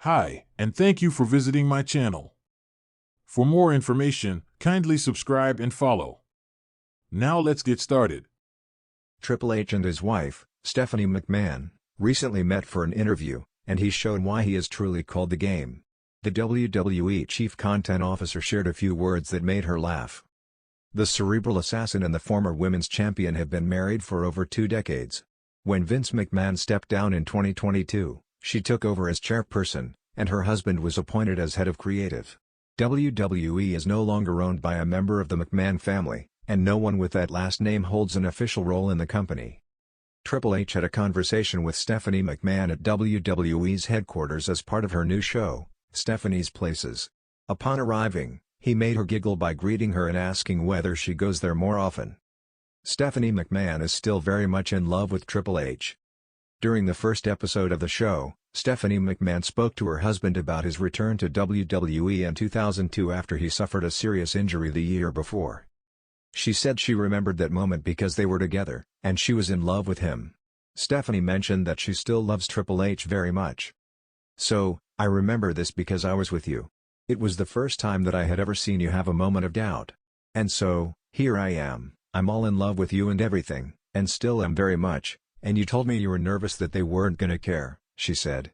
Hi, and thank you for visiting my channel. For more information, kindly subscribe and follow. Now let's get started. Triple H and his wife, Stephanie McMahon, recently met for an interview, and he showed why he is truly called the Game. The WWE Chief Content Officer shared a few words that made her laugh. The cerebral assassin and the former women's champion have been married for over 2 decades. When Vince McMahon stepped down in 2022, she took over as chairperson, and her husband was appointed as head of creative. WWE is no longer owned by a member of the McMahon family, and no one with that last name holds an official role in the company. Triple H had a conversation with Stephanie McMahon at WWE's headquarters as part of her new show, Stephanie's Places. Upon arriving, he made her giggle by greeting her and asking whether she goes there more often. Stephanie McMahon is still very much in love with Triple H. During the first episode of the show, Stephanie McMahon spoke to her husband about his return to WWE in 2002 after he suffered a serious injury the year before. She said she remembered that moment because they were together, and she was in love with him. Stephanie mentioned that she still loves Triple H very much. "So, I remember this because I was with you. It was the first time that I had ever seen you have a moment of doubt. And so, here I am, I'm all in love with you and everything, and still am very much, and you told me you were nervous that they weren't gonna care," she said.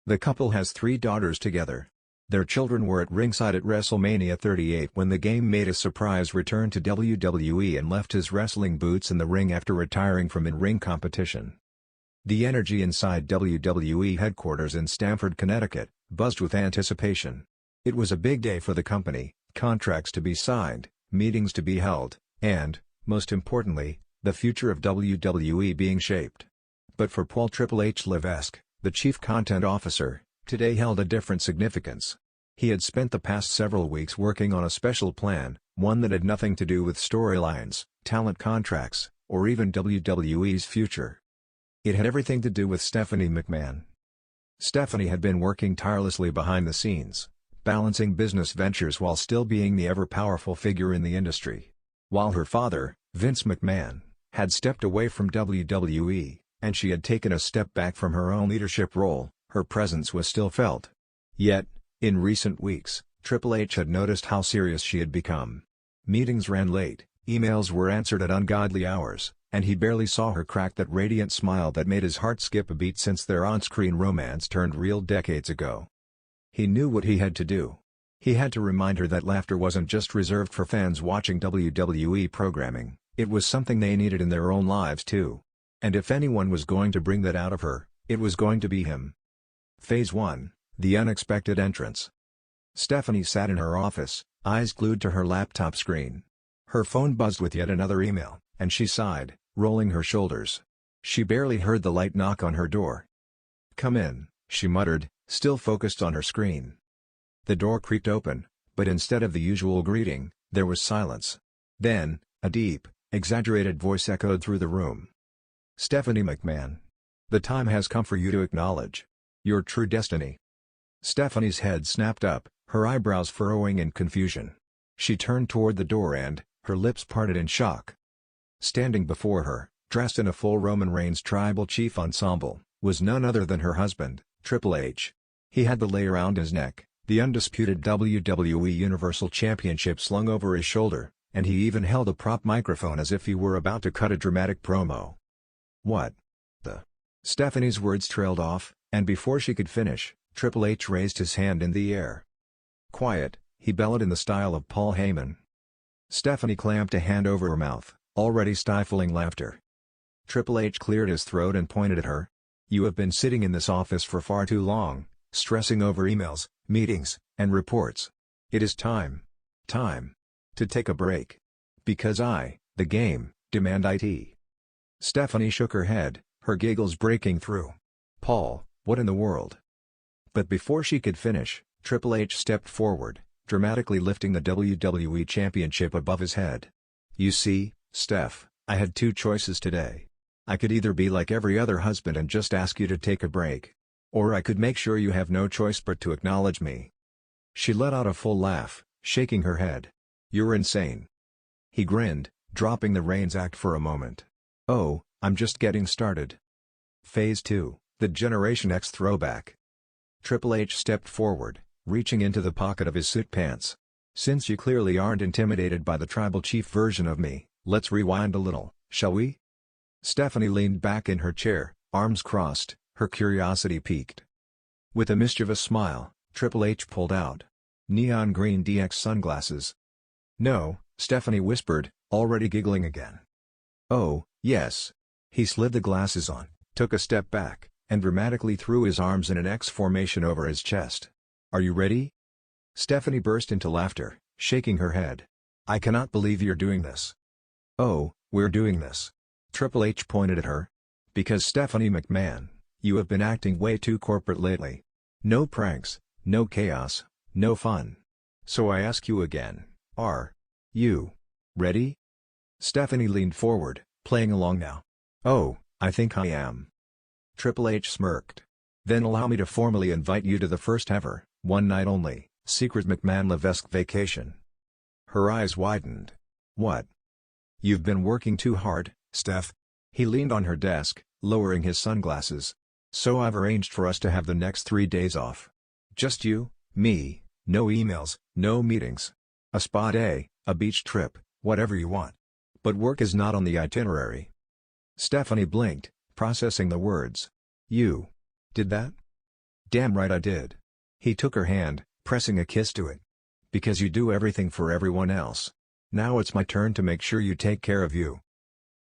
The couple has 3 daughters together. Their children were at ringside at WrestleMania 38 when the Game made a surprise return to WWE and left his wrestling boots in the ring after retiring from in-ring competition. The energy inside WWE headquarters in Stamford, Connecticut, buzzed with anticipation. It was a big day for the company, contracts to be signed, meetings to be held, and, most importantly, the future of WWE being shaped. But for Paul "Triple H" Levesque, the chief content officer, today held a different significance. He had spent the past several weeks working on a special plan, one that had nothing to do with storylines, talent contracts, or even WWE's future. It had everything to do with Stephanie McMahon. Stephanie had been working tirelessly behind the scenes, balancing business ventures while still being the ever-powerful figure in the industry. While her father, Vince McMahon, had stepped away from WWE, and she had taken a step back from her own leadership role, her presence was still felt. Yet, in recent weeks, Triple H had noticed how serious she had become. Meetings ran late, emails were answered at ungodly hours, and he barely saw her crack that radiant smile that made his heart skip a beat since their on-screen romance turned real decades ago. He knew what he had to do. He had to remind her that laughter wasn't just reserved for fans watching WWE programming, it was something they needed in their own lives too. And if anyone was going to bring that out of her, it was going to be him. Phase 1, the unexpected entrance. Stephanie sat in her office, eyes glued to her laptop screen. Her phone buzzed with yet another email, and she sighed, rolling her shoulders. She barely heard the light knock on her door. "Come in," she muttered, still focused on her screen. The door creaked open, but instead of the usual greeting, there was silence. Then, a deep, exaggerated voice echoed through the room. "Stephanie McMahon. The time has come for you to acknowledge your true destiny." Stephanie's head snapped up, her eyebrows furrowing in confusion. She turned toward the door and, her lips parted in shock. Standing before her, dressed in a full Roman Reigns tribal chief ensemble, was none other than her husband, Triple H. He had the lei around his neck, the undisputed WWE Universal Championship slung over his shoulder, and he even held a prop microphone as if he were about to cut a dramatic promo. "What the?" Stephanie's words trailed off, and before she could finish, Triple H raised his hand in the air. "Quiet," he bellowed in the style of Paul Heyman. Stephanie clamped a hand over her mouth, already stifling laughter. Triple H cleared his throat and pointed at her. "You have been sitting in this office for far too long, stressing over emails, meetings, and reports. It is time to take a break. Because I, the Game, demand it." Stephanie shook her head, her giggles breaking through. "Paul, what in the world?" But before she could finish, Triple H stepped forward, dramatically lifting the WWE Championship above his head. "You see, Steph, I had 2 choices today. I could either be like every other husband and just ask you to take a break. Or I could make sure you have no choice but to acknowledge me." She let out a full laugh, shaking her head. "You're insane." He grinned, dropping the Reigns act for a moment. "Oh, I'm just getting started." Phase 2, the Generation X throwback. Triple H stepped forward, reaching into the pocket of his suit pants. "Since you clearly aren't intimidated by the tribal chief version of me, let's rewind a little, shall we?" Stephanie leaned back in her chair, arms crossed, her curiosity piqued. With a mischievous smile, Triple H pulled out neon green DX sunglasses. "No," Stephanie whispered, already giggling again. "Oh, yes." He slid the glasses on, took a step back, and dramatically threw his arms in an X formation over his chest. "Are you ready?" Stephanie burst into laughter, shaking her head. "I cannot believe you're doing this." "Oh, we're doing this." Triple H pointed at her. "Because Stephanie McMahon, you have been acting way too corporate lately. No pranks, no chaos, no fun. So I ask you again, are you ready?" Stephanie leaned forward, playing along now. "Oh, I think I am." Triple H smirked. "Then allow me to formally invite you to the first ever, one night only, secret McMahon Levesque vacation." Her eyes widened. "What? You've been working too hard, Steph." He leaned on her desk, lowering his sunglasses. "So I've arranged for us to have the next 3 days off. Just you, me, no emails, no meetings. A spa day, a beach trip, whatever you want. But work is not on the itinerary." Stephanie blinked, processing the words. "You did that?" "Damn right I did." He took her hand, pressing a kiss to it. "Because you do everything for everyone else. Now it's my turn to make sure you take care of you."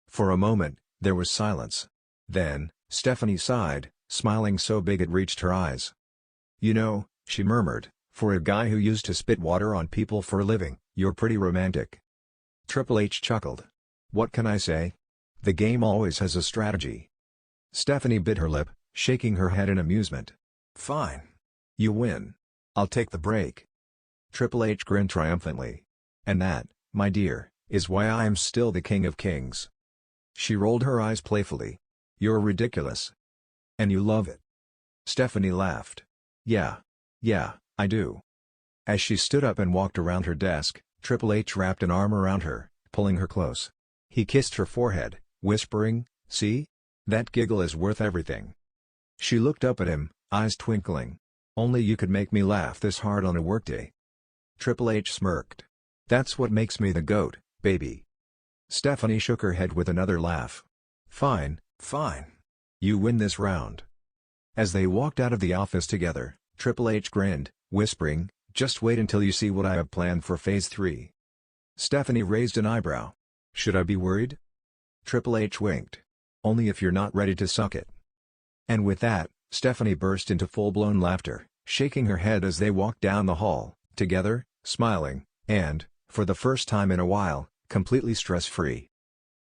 For a moment, there was silence. Then, Stephanie sighed, smiling so big it reached her eyes. "You know," she murmured, "for a guy who used to spit water on people for a living, you're pretty romantic." Triple H chuckled. "What can I say? The game always has a strategy." Stephanie bit her lip, shaking her head in amusement. "Fine. You win. I'll take the break." Triple H grinned triumphantly. "And that, my dear, is why I am still the King of Kings." She rolled her eyes playfully. "You're ridiculous. And you love it." Stephanie laughed. Yeah, I do." As she stood up and walked around her desk, Triple H wrapped an arm around her, pulling her close. He kissed her forehead, whispering, "See? That giggle is worth everything." She looked up at him, eyes twinkling. "Only you could make me laugh this hard on a workday." Triple H smirked. "That's what makes me the GOAT, baby." Stephanie shook her head with another laugh. Fine. You win this round." As they walked out of the office together, Triple H grinned, whispering, "Just wait until you see what I have planned for Phase 3. Stephanie raised an eyebrow. "Should I be worried?" Triple H winked. "Only if you're not ready to suck it." And with that, Stephanie burst into full-blown laughter, shaking her head as they walked down the hall, together, smiling, and, for the first time in a while, completely stress-free.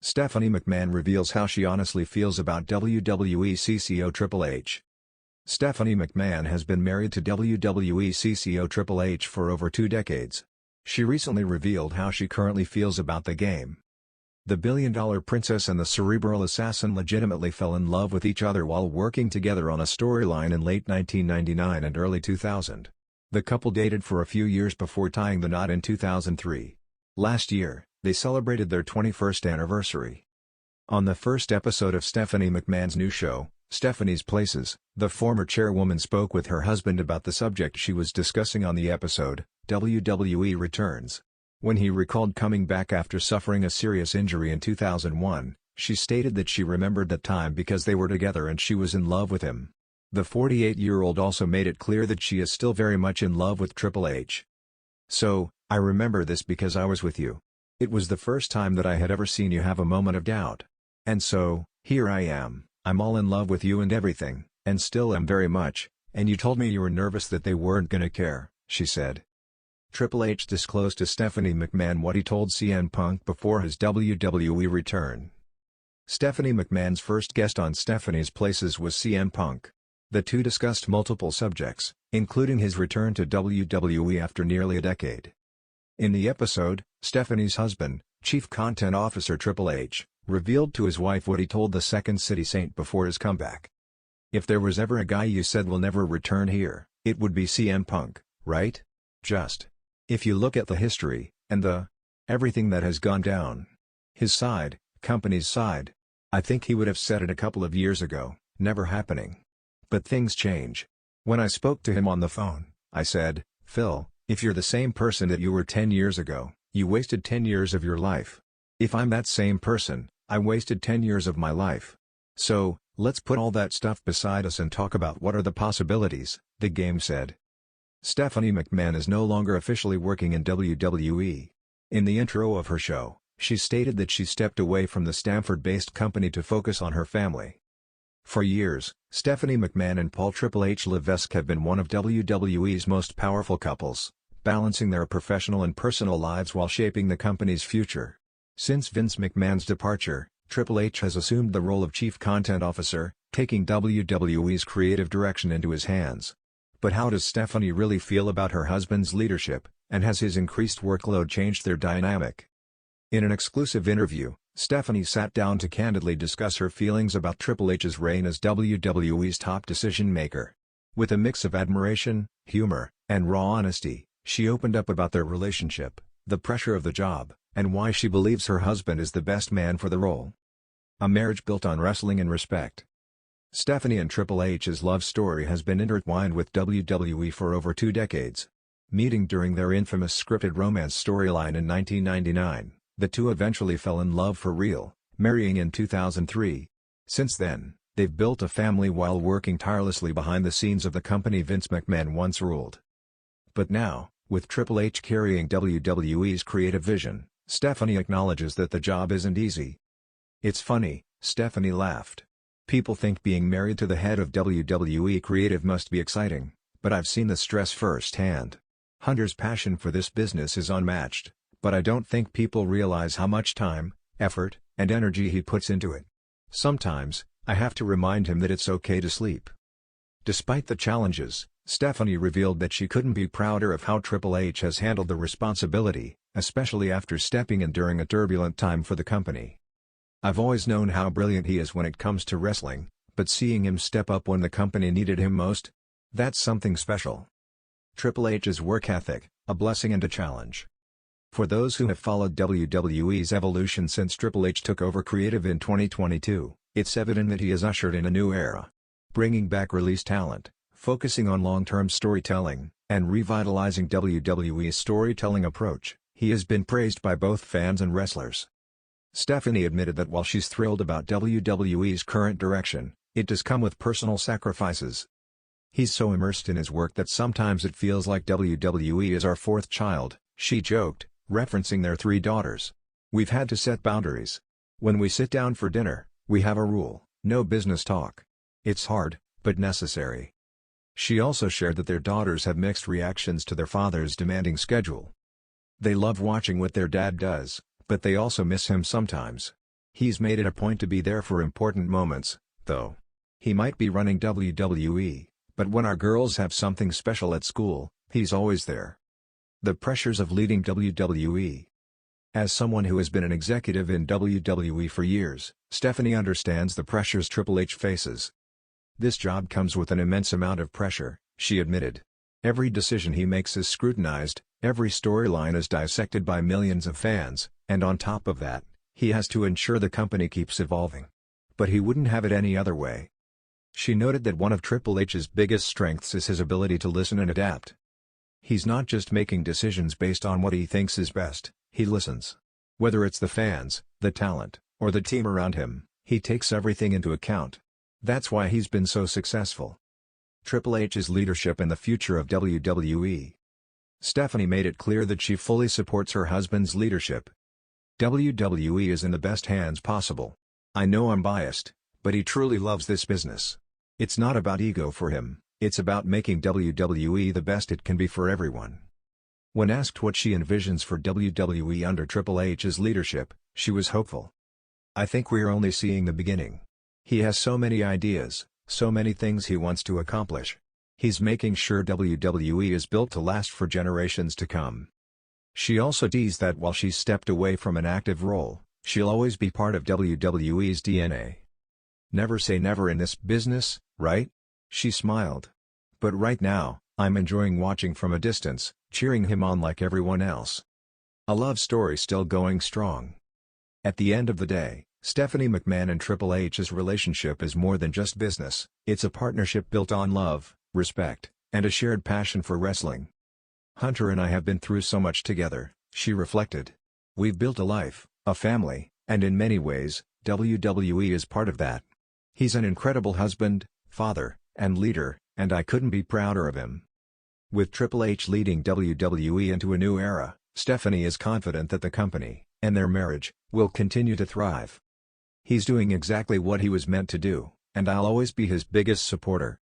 Stephanie McMahon reveals how she honestly feels about WWE CCO Triple H. Stephanie McMahon has been married to WWE CCO Triple H for over 2 decades. She recently revealed how she currently feels about the game. The billion-dollar princess and the cerebral assassin legitimately fell in love with each other while working together on a storyline in late 1999 and early 2000. The couple dated for a few years before tying the knot in 2003. Last year, they celebrated their 21st anniversary. On the first episode of Stephanie McMahon's new show, Stephanie's Places, the former chairwoman spoke with her husband about the subject she was discussing on the episode, WWE Returns. When he recalled coming back after suffering a serious injury in 2001, she stated that she remembered that time because they were together and she was in love with him. The 48-year-old also made it clear that she is still very much in love with Triple H. "So, I remember this because I was with you. It was the first time that I had ever seen you have a moment of doubt. And so, here I am, I'm all in love with you and everything, and still am very much, and you told me you were nervous that they weren't gonna care," she said. Triple H disclosed to Stephanie McMahon what he told CM Punk before his WWE return. Stephanie McMahon's first guest on Stephanie's Places was CM Punk. The two discussed multiple subjects, including his return to WWE after nearly a decade. In the episode, Stephanie's husband, Chief Content Officer Triple H, revealed to his wife what he told the Second City Saint before his comeback. "If there was ever a guy you said will never return here, it would be CM Punk, right? Just. If you look at the history, and everything that has gone down. His side, company's side. I think he would have said it a couple of years ago, never happening. But things change. When I spoke to him on the phone, I said, "Phil, if you're the same person that you were 10 years ago, you wasted 10 years of your life. If I'm that same person, I wasted 10 years of my life. So, let's put all that stuff beside us and talk about what are the possibilities," the game said. Stephanie McMahon is no longer officially working in WWE. In the intro of her show, she stated that she stepped away from the Stamford-based company to focus on her family. For years, Stephanie McMahon and Paul "Triple H" Levesque have been one of WWE's most powerful couples, balancing their professional and personal lives while shaping the company's future. Since Vince McMahon's departure, Triple H has assumed the role of Chief Content Officer, taking WWE's creative direction into his hands. But how does Stephanie really feel about her husband's leadership, and has his increased workload changed their dynamic? In an exclusive interview, Stephanie sat down to candidly discuss her feelings about Triple H's reign as WWE's top decision-maker. With a mix of admiration, humor, and raw honesty, she opened up about their relationship, the pressure of the job, and why she believes her husband is the best man for the role. A marriage built on wrestling and respect. Stephanie and Triple H's love story has been intertwined with WWE for over 2 decades. Meeting during their infamous scripted romance storyline in 1999, the two eventually fell in love for real, marrying in 2003. Since then, they've built a family while working tirelessly behind the scenes of the company Vince McMahon once ruled. But now, with Triple H carrying WWE's creative vision, Stephanie acknowledges that the job isn't easy. "It's funny," Stephanie laughed. "People think being married to the head of WWE creative must be exciting, but I've seen the stress firsthand. Hunter's passion for this business is unmatched, but I don't think people realize how much time, effort, and energy he puts into it. Sometimes, I have to remind him that it's okay to sleep." Despite the challenges, Stephanie revealed that she couldn't be prouder of how Triple H has handled the responsibility, especially after stepping in during a turbulent time for the company. "I've always known how brilliant he is when it comes to wrestling, but seeing him step up when the company needed him most? That's something special." Triple H's work ethic, a blessing and a challenge. For those who have followed WWE's evolution since Triple H took over creative in 2022, it's evident that he has ushered in a new era. Bringing back released talent, focusing on long-term storytelling, and revitalizing WWE's storytelling approach, he has been praised by both fans and wrestlers. Stephanie admitted that while she's thrilled about WWE's current direction, it does come with personal sacrifices. "He's so immersed in his work that sometimes it feels like WWE is our fourth child," she joked, referencing their 3 daughters. "We've had to set boundaries. When we sit down for dinner, we have a rule: no business talk. It's hard, but necessary." She also shared that their daughters have mixed reactions to their father's demanding schedule. They love watching what their dad does, but they also miss him sometimes. "He's made it a point to be there for important moments, though. He might be running WWE, but when our girls have something special at school, he's always there." The pressures of leading WWE. As someone who has been an executive in WWE for years, Stephanie understands the pressures Triple H faces. "This job comes with an immense amount of pressure," she admitted. "Every decision he makes is scrutinized, every storyline is dissected by millions of fans, and on top of that, he has to ensure the company keeps evolving. But he wouldn't have it any other way." She noted that one of Triple H's biggest strengths is his ability to listen and adapt. "He's not just making decisions based on what he thinks is best, he listens. Whether it's the fans, the talent, or the team around him, he takes everything into account. That's why he's been so successful." Triple H's leadership and the future of WWE. Stephanie made it clear that she fully supports her husband's leadership. "WWE is in the best hands possible. I know I'm biased, but he truly loves this business. It's not about ego for him, it's about making WWE the best it can be for everyone." When asked what she envisions for WWE under Triple H's leadership, she was hopeful. "I think we're only seeing the beginning. He has so many ideas, so many things he wants to accomplish. He's making sure WWE is built to last for generations to come." She also teased that while she's stepped away from an active role, she'll always be part of WWE's DNA. "Never say never in this business, right?" she smiled. "But right now, I'm enjoying watching from a distance, cheering him on like everyone else." A love story still going strong. At the end of the day, Stephanie McMahon and Triple H's relationship is more than just business, it's a partnership built on love, respect, and a shared passion for wrestling. "Hunter and I have been through so much together," she reflected. "We've built a life, a family, and in many ways, WWE is part of that. He's an incredible husband, father, and leader, and I couldn't be prouder of him." With Triple H leading WWE into a new era, Stephanie is confident that the company, and their marriage, will continue to thrive. "He's doing exactly what he was meant to do, and I'll always be his biggest supporter.